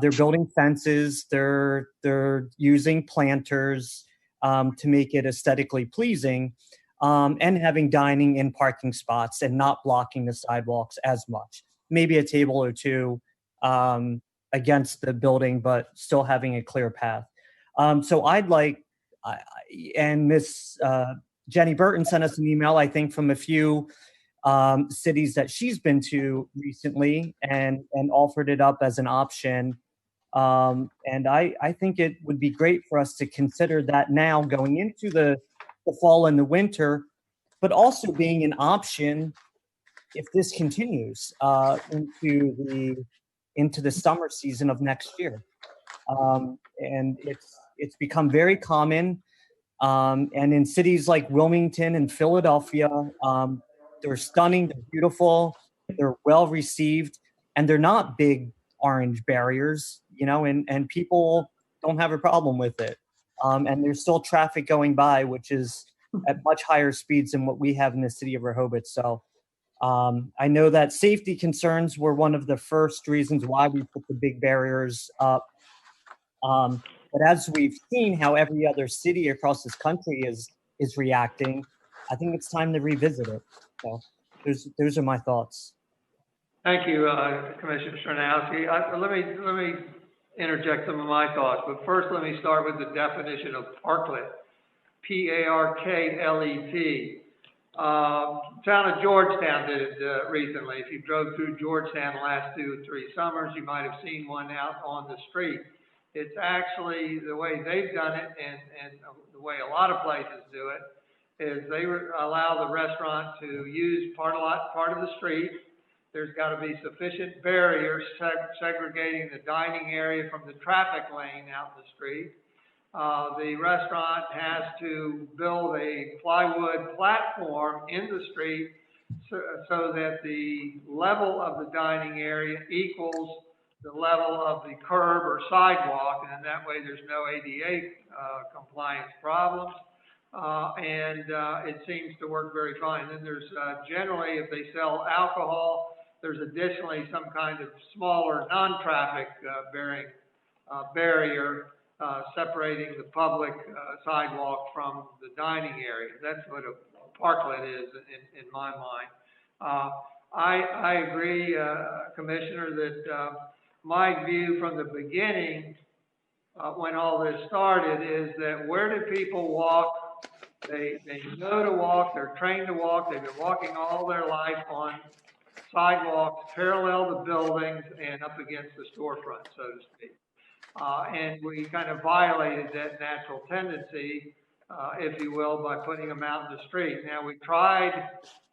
they're building fences. They're using planters to make it aesthetically pleasing, and having dining in parking spots and not blocking the sidewalks as much. Maybe a table or 2 against the building, but still having a clear path. So I'd like, and Miss Jenny Burton sent us an email, I think, from a few cities that she's been to recently and offered it up as an option. And I think it would be great for us to consider that now going into the fall and the winter, but also being an option if this continues into the summer season of next year. And it's become very common. And in cities like Wilmington and Philadelphia, they're stunning, they're beautiful, they're well received, and they're not big orange barriers, and people don't have a problem with it. And there's still traffic going by, which is at much higher speeds than what we have in the city of Rehoboth. So I know that safety concerns were one of the first reasons why we put the big barriers up. But as we've seen how every other city across this country is reacting, I think it's time to revisit it. So those are my thoughts. Thank you, Commissioner Stronowski. Let me interject some of my thoughts, but first let me start with the definition of parklet. P-A-R-K-L-E-T. Town of Georgetown did it recently. If you drove through Georgetown the last 2 or 3 summers, you might have seen one out on the street. It's actually the way they've done it, and the way a lot of places do it, is they allow the restaurant to use part of the street. There's got to be sufficient barriers segregating the dining area from the traffic lane out in the street. The restaurant has to build a plywood platform in the street so that the level of the dining area equals the level of the curb or sidewalk, and that way there's no ADA compliance problems. It seems to work very fine. Then there's generally, if they sell alcohol, there's additionally some kind of smaller non-traffic barrier separating the public sidewalk from the dining area. That's what a parklet is in my mind. I agree, Commissioner, that my view from the beginning when all this started is that where do people walk? They know to walk, they're trained to walk, they've been walking all their life on sidewalks parallel to buildings and up against the storefront, so to speak. And we kind of violated that natural tendency, if you will, by putting them out in the street. Now, we tried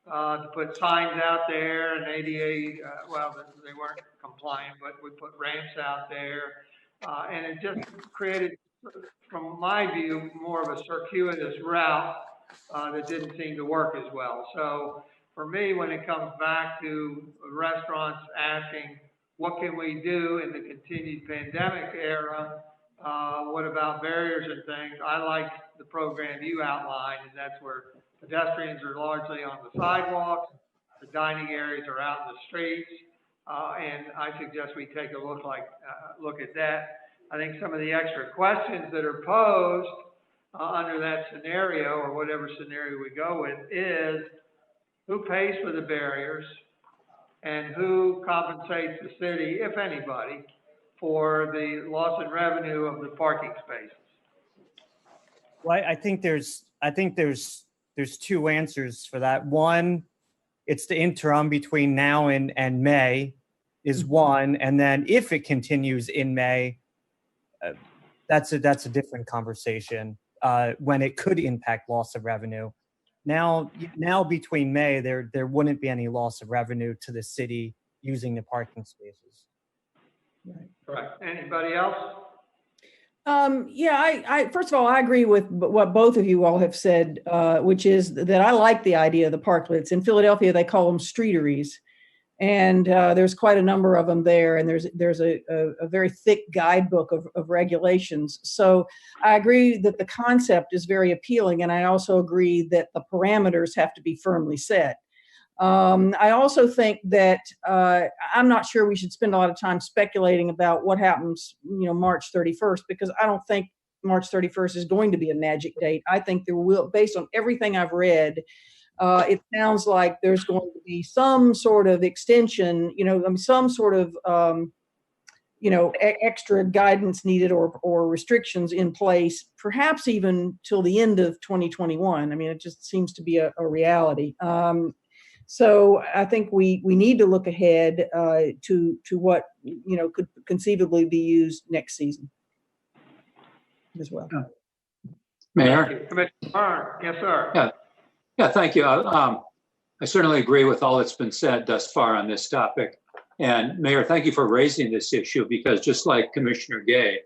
to put signs out there, and ADA, well, they weren't compliant, but we put ramps out there. And it just created, from my view, more of a circuitous route that didn't seem to work as well. So for me, when it comes back to restaurants asking, what can we do in the continued pandemic era? What about barriers and things? I like the program you outlined, and that's where pedestrians are largely on the sidewalks, the dining areas are out in the streets, and I suggest we take a look at that. I think some of the extra questions that are posed under that scenario, or whatever scenario we go with, is who pays for the barriers and who compensates the city, if anybody, for the loss in revenue of the parking spaces? Well, I think there's 2 answers for that. One, it's the interim between now and May is one, and then if it continues in May, that's a different conversation when it could impact loss of revenue. Now between May, there wouldn't be any loss of revenue to the city using the parking spaces. Right. Correct. Anybody else? Yeah, I first of all, I agree with what both of you all have said, which is that I like the idea of the parklets. In Philadelphia, they call them streeteries. And there's quite a number of them there, and there's a very thick guidebook of regulations. So I agree that the concept is very appealing, and I also agree that the parameters have to be firmly set. I also think that I'm not sure we should spend a lot of time speculating about what happens, March 31st, because I don't think March 31st is going to be a magic date. I think there will, based on everything I've read, it sounds like there's going to be some sort of extension, some sort of, extra guidance needed or restrictions in place, perhaps even till the end of 2021. I mean, it just seems to be a reality. So I think we need to look ahead to what, could conceivably be used next season as well. Mayor? Commissioner Byrne. Yes, sir. Yeah, thank you. I certainly agree with all that's been said thus far on this topic. And Mayor, thank you for raising this issue, because just like Commissioner Gay,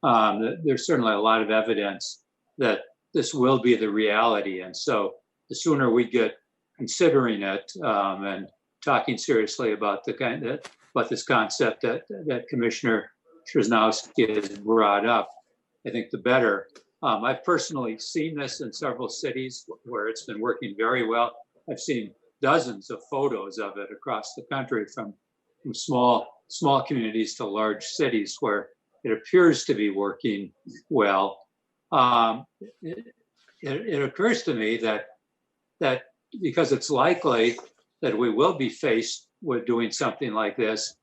there's certainly a lot of evidence that this will be the reality. And so the sooner we get considering it and talking seriously about about this concept that Commissioner Trzynowski has brought up, I think the better. I've personally seen this in several cities where it's been working very well. I've seen dozens of photos of it across the country from small communities to large cities where it appears to be working well. It occurs to me that because it's likely that we will be faced with doing something like this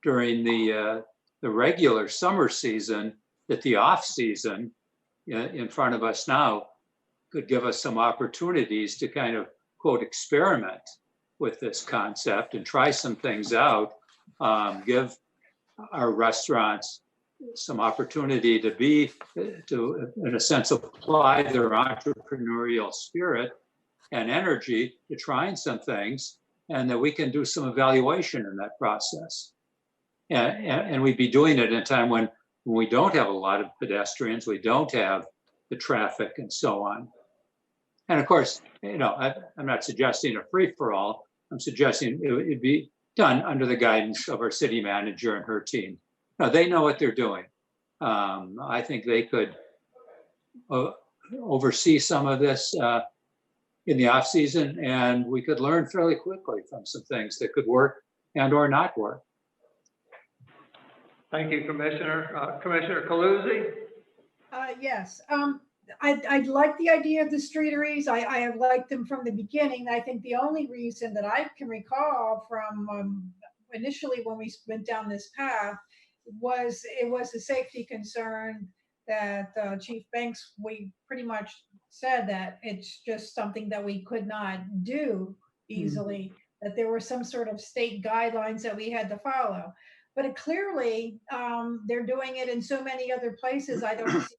during the regular summer season, that the off season in front of us now could give us some opportunities to kind of, quote, experiment with this concept and try some things out, give our restaurants some opportunity to, in a sense, apply their entrepreneurial spirit and energy to trying some things, and that we can do some evaluation in that process. And we'd be doing it in a time when we don't have a lot of pedestrians, we don't have the traffic and so on. And of course, I'm not suggesting a free-for-all. I'm suggesting it'd be done under the guidance of our city manager and her team. Now, they know what they're doing. I think they could oversee some of this in the off season, and we could learn fairly quickly from some things that could work and or not work. Thank you, Commissioner. Commissioner Calusi? Yes, I like the idea of the streeteries. I have liked them from the beginning. I think the only reason that I can recall from initially when we went down this path was it was a safety concern that Chief Banks, we pretty much said that it's just something that we could not do easily, that there were some sort of state guidelines that we had to follow. But clearly, they're doing it in so many other places. I don't see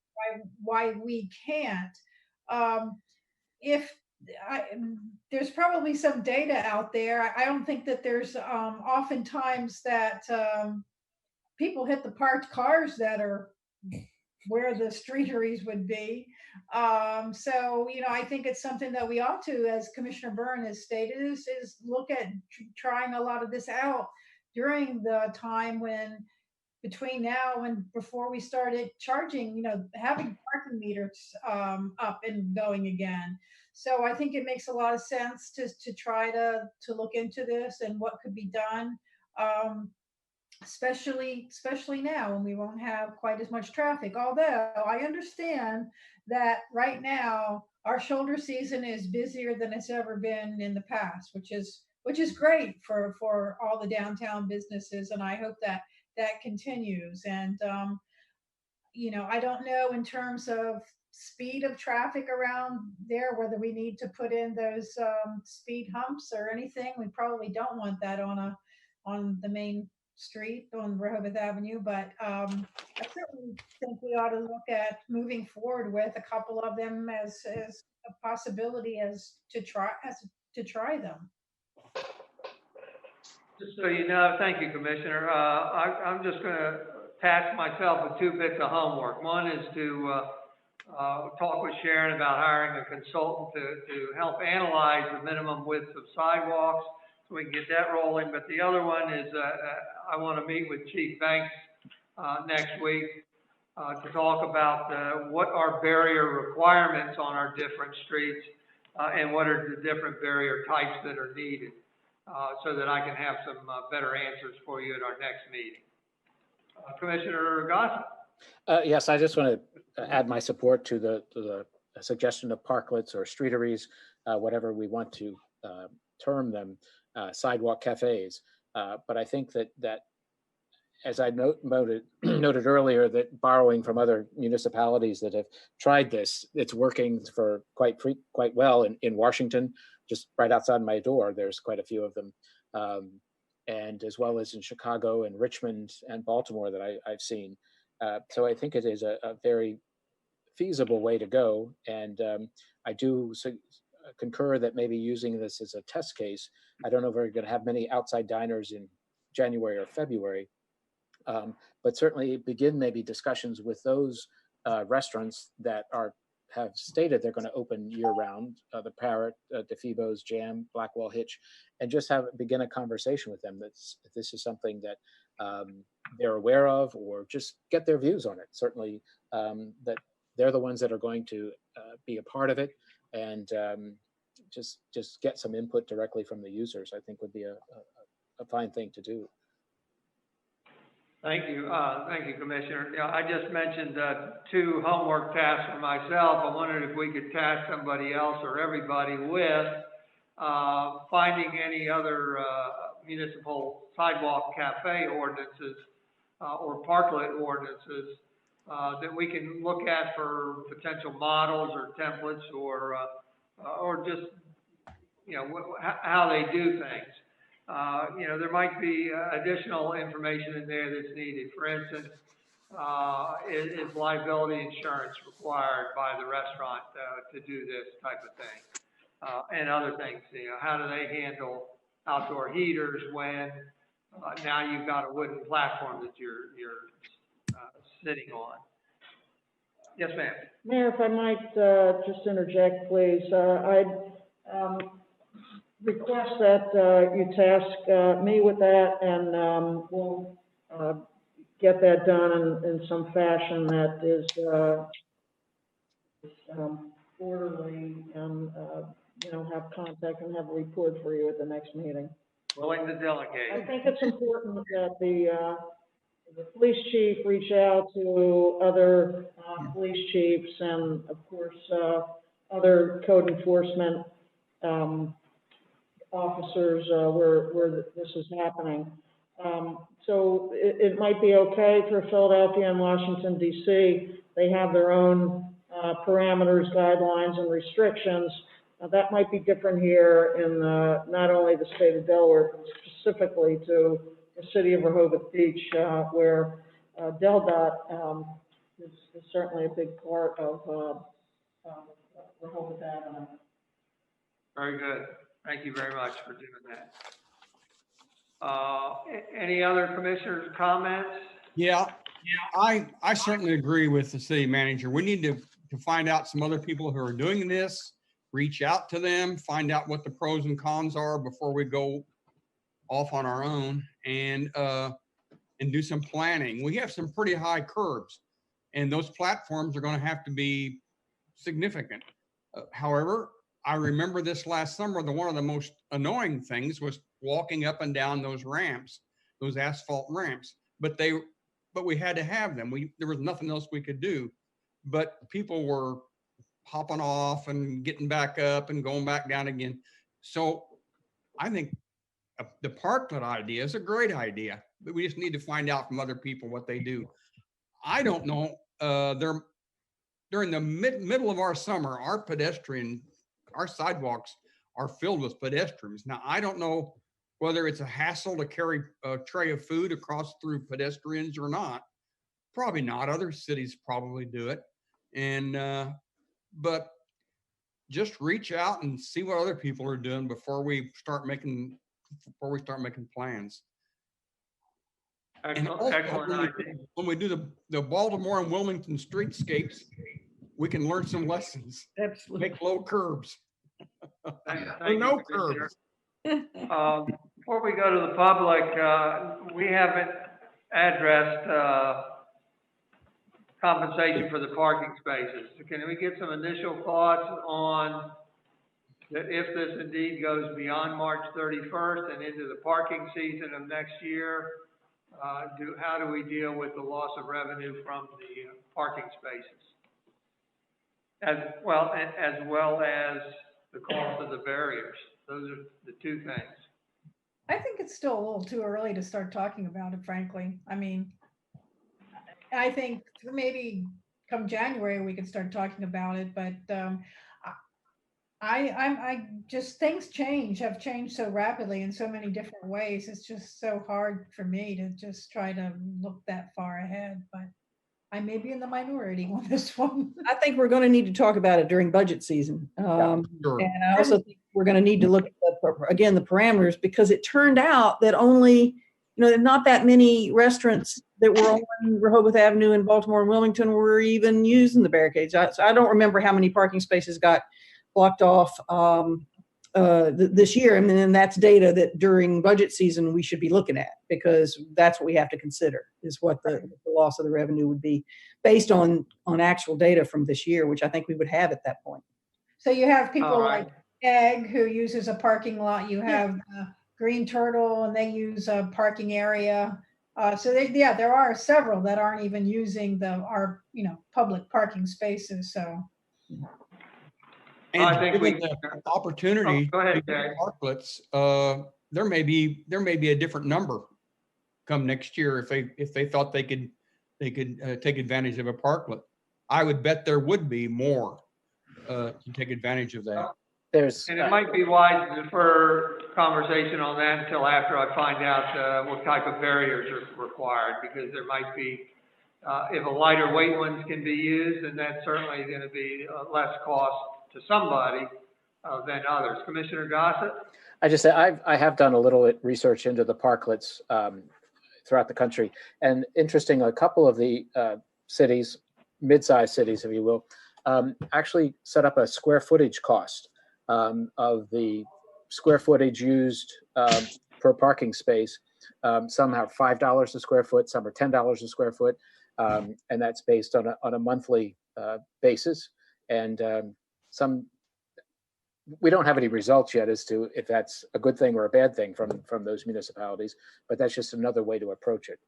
why we can't. There's probably some data out there. I don't think that there's oftentimes that people hit the parked cars that are where the streeteries would be. So, I think it's something that we ought to, as Commissioner Byrne has stated, is look at trying a lot of this out during the time when, between now and before we started charging, having parking meters up and going again. So I think it makes a lot of sense to try to look into this and what could be done, especially now when we won't have quite as much traffic. Although I understand that right now our shoulder season is busier than it's ever been in the past, which is great for all the downtown businesses, and I hope that continues. And I don't know in terms of speed of traffic around there whether we need to put in those speed humps or anything. We probably don't want that on the main street on Rehoboth Avenue, but I certainly think we ought to look at moving forward with a couple of them as a possibility to try them. Just so you know, thank you, Commissioner. I'm just going to task myself with 2 bits of homework. One is to talk with Sharon about hiring a consultant to help analyze the minimum width of sidewalks so we can get that rolling. But the other one is I want to meet with Chief Banks next week to talk about what are barrier requirements on our different streets and what are the different barrier types that are needed. So that I can have some better answers for you at our next meeting. Commissioner Gossett? Yes, I just want to add my support to the suggestion of parklets or streeteries, whatever we want to term them, sidewalk cafes. But I think that as I noted earlier, that borrowing from other municipalities that have tried this, it's working for quite well in Washington. Just right outside my door, there's quite a few of them, and as well as in Chicago and Richmond and Baltimore that I've seen. So I think it is a very feasible way to go, and I do concur that maybe using this as a test case. I don't know if we're going to have many outside diners in January or February, but certainly begin maybe discussions with those restaurants that have stated they're going to open year round, the Parrot, DeFebo's, Jam, Blackwell Hitch, and just begin a conversation with them. If this is something that they're aware of, or just get their views on it. Certainly that they're the ones that are going to be a part of it, and just get some input directly from the users, I think would be a fine thing to do. Thank you, Commissioner. I just mentioned 2 homework tasks for myself. I wondered if we could task somebody else or everybody with finding any other municipal sidewalk cafe ordinances or parklet ordinances that we can look at for potential models or templates, or just how they do things. There might be additional information in there that's needed. For instance, is liability insurance required by the restaurant to do this type of thing, and other things? How do they handle outdoor heaters when now you've got a wooden platform that you're sitting on? Yes, ma'am. Mayor, if I might just interject, please. I'd request that you task me with that, and we'll get that done in some fashion that is orderly, and have contact and have a report for you at the next meeting. Willing to delegate. I think it's important that the police chief reach out to other police chiefs, and of course other code enforcement officers where this is happening. So it might be okay for Philadelphia and Washington, D.C. They have their own parameters, guidelines, and restrictions. That might be different here in not only the state of Delaware, but specifically to the city of Rehoboth Beach, where DelDOT is certainly a big part of Rehoboth Avenue. Very good. Thank you very much for doing that. Any other commissioners' comments? Yeah, I certainly agree with the city manager. We need to find out some other people who are doing this, reach out to them, find out what the pros and cons are before we go off on our own, and do some planning. We have some pretty high curbs, and those platforms are going to have to be significant. However, I remember this last summer, one of the most annoying things was walking up and down those ramps, those asphalt ramps. But we had to have them. There was nothing else we could do. But people were hopping off and getting back up and going back down again. So I think the Parklet idea is a great idea, but we just need to find out from other people what they do. I don't know. During the middle of our summer, our sidewalks are filled with pedestrians. Now, I don't know whether it's a hassle to carry a tray of food across through pedestrians or not. Probably not. Other cities probably do it. But just reach out and see what other people are doing before we start making plans. Excellent, also, excellent idea. when we do the Baltimore and Wilmington streetscapes, we can learn some lessons. Absolutely. Make low curbs. Thank No you, curbs. Before we go to the public, we haven't addressed compensation for the parking spaces. Can we get some initial thoughts on if this indeed goes beyond March 31st and into the parking season of next year? How do we deal with the loss of revenue from the parking spaces, as well as the cost of the barriers? Those are the two things. I think it's still a little too early to start talking about it, frankly. I mean, I think maybe come January we can start talking about it, but I just, things have changed so rapidly in so many different ways. It's just so hard for me to just try to look that far ahead, but I may be in the minority on this one. I think we're going to need to talk about it during budget season. Sure. And I also think we're going to need to look at the parameters, because it turned out that only not that many restaurants that were on Rehoboth Avenue in Baltimore and Wilmington were even using the barricades. So I don't remember how many parking spaces got blocked off this year. I mean, and that's data that during budget season we should be looking at, because that's what we have to consider, is what the loss of the revenue would be based on actual data from this year, which I think we would have at that point. So you have people All right. like Egg, who uses a parking lot. You have Green Turtle, and they use a parking area. So there are several that aren't even using our public parking spaces. So I And think we- given the opportunity, Oh, go ahead, to get Gary. Parklets, there may be a different number come next year if they thought they could take advantage of a Parklet. I would bet there would be more to take advantage of that. And it might be wise to defer conversation on that until after I find out what type of barriers are required, because there might be, if a lighter weight ones can be used, then that's certainly going to be less cost to somebody than others. Commissioner Gossett? I just say I have done a little research into the parklets throughout the country, and interesting, a couple of the cities, mid-sized cities, if you will, actually set up a square footage cost of the square footage used per parking space. Some have $5 a square foot, some are $10 a square foot, and that's based on a monthly basis. And we don't have any results yet as to if that's a good thing or a bad thing from those municipalities, but that's just another way to approach it.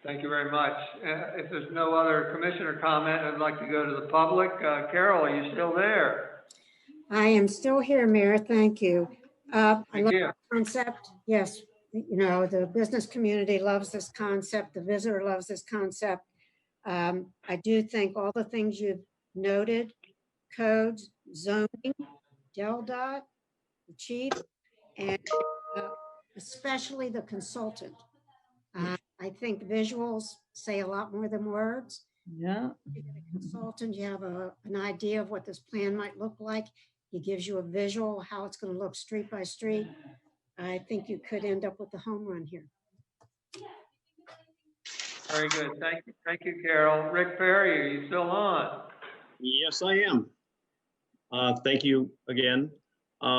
Thank you very much. If there's no other commissioner comment, I'd like to go to the public. Carol, are you still there? I am still here, Mayor. Thank you. I Thank love you. the concept. Yes, the business community loves this concept. The visitor loves this concept. I do think all the things you've noted, codes, zoning, DelDOT, the chief, and especially the consultant. I think visuals say a lot more than words. Yeah. You get a consultant, you have an idea of what this plan might look like. He gives you a visual, how it's going to look street by street. I think you could end up with a home run here. Very good. Thank you, Carol. Rick Perry, are you still on? Yes, I am. Thank you again.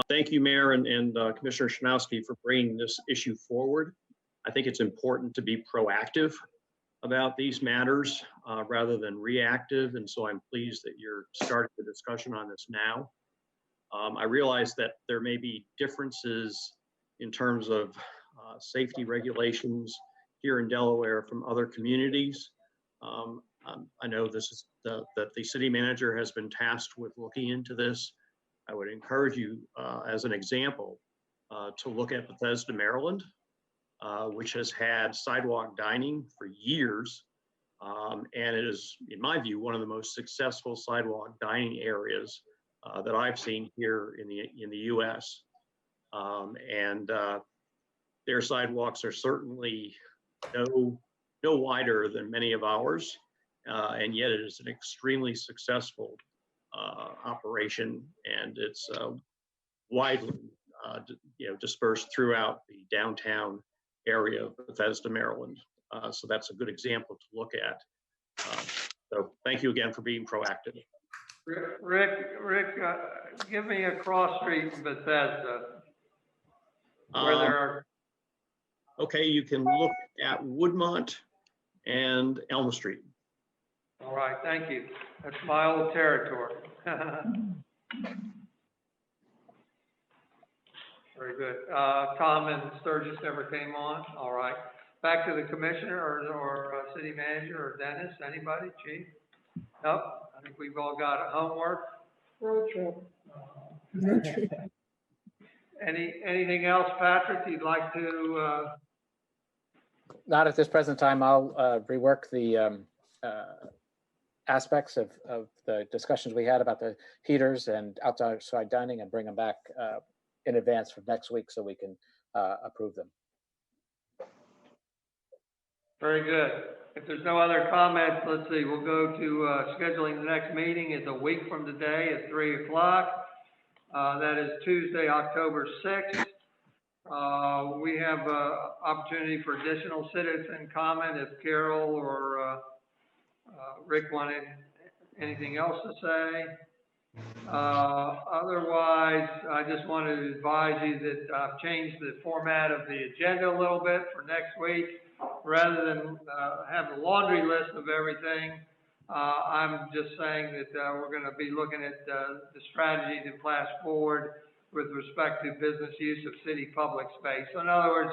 Thank you, Mayor and Commissioner Schanowski, for bringing this issue forward. I think it's important to be proactive about these matters rather than reactive. And so I'm pleased that you're starting the discussion on this now. I realize that there may be differences in terms of safety regulations here in Delaware from other communities. I know this is that the city manager has been tasked with looking into this. I would encourage you, as an example, to look at Bethesda, Maryland, which has had sidewalk dining for years. And it is, in my view, one of the most successful sidewalk dining areas that I've seen here in the U.S. Their sidewalks are certainly no wider than many of ours, and yet it is an extremely successful operation, and it's widely dispersed throughout the downtown area of Bethesda, Maryland. So that's a good example to look at. So thank you again for being proactive. Rick, give me a cross street in Bethesda where there are. Okay, you can look at Woodmont and Elm Street. All right, thank you. That's my old territory. Very good. Tom and Sturgis never came on. All right. Back to the commissioner or city manager or Dennis. Anybody? Chief? Nope. I think we've all got homework. Road trip. Anything else, Patrick, you'd like to? Not at this present time. I'll rework the aspects of the discussions we had about the heaters and outside dining and bring them back in advance for next week so we can approve them. Very good. If there's no other comments, let's see, we'll go to scheduling the next meeting is a week from today at 3 o'clock. That is Tuesday, October 6th. We have opportunity for additional citizen comment if Carol or Rick wanted anything else to say. Otherwise, I just wanted to advise you that I've changed the format of the agenda a little bit for next week. Rather than have a laundry list of everything, I'm just saying that we're going to be looking at the strategy to pass forward with respect to business use of city public space. So in other words,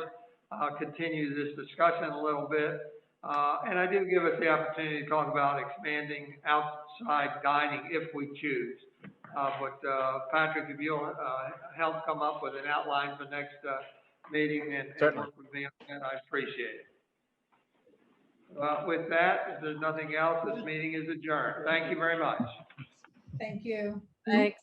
continue this discussion a little bit. And I do give us the opportunity to talk about expanding outside dining if we choose. But Patrick, if you'll help come up with an outline for next meeting and work with me on that, I appreciate it. With that, if there's nothing else, this meeting is adjourned. Thank you very much. Thank you. Thanks.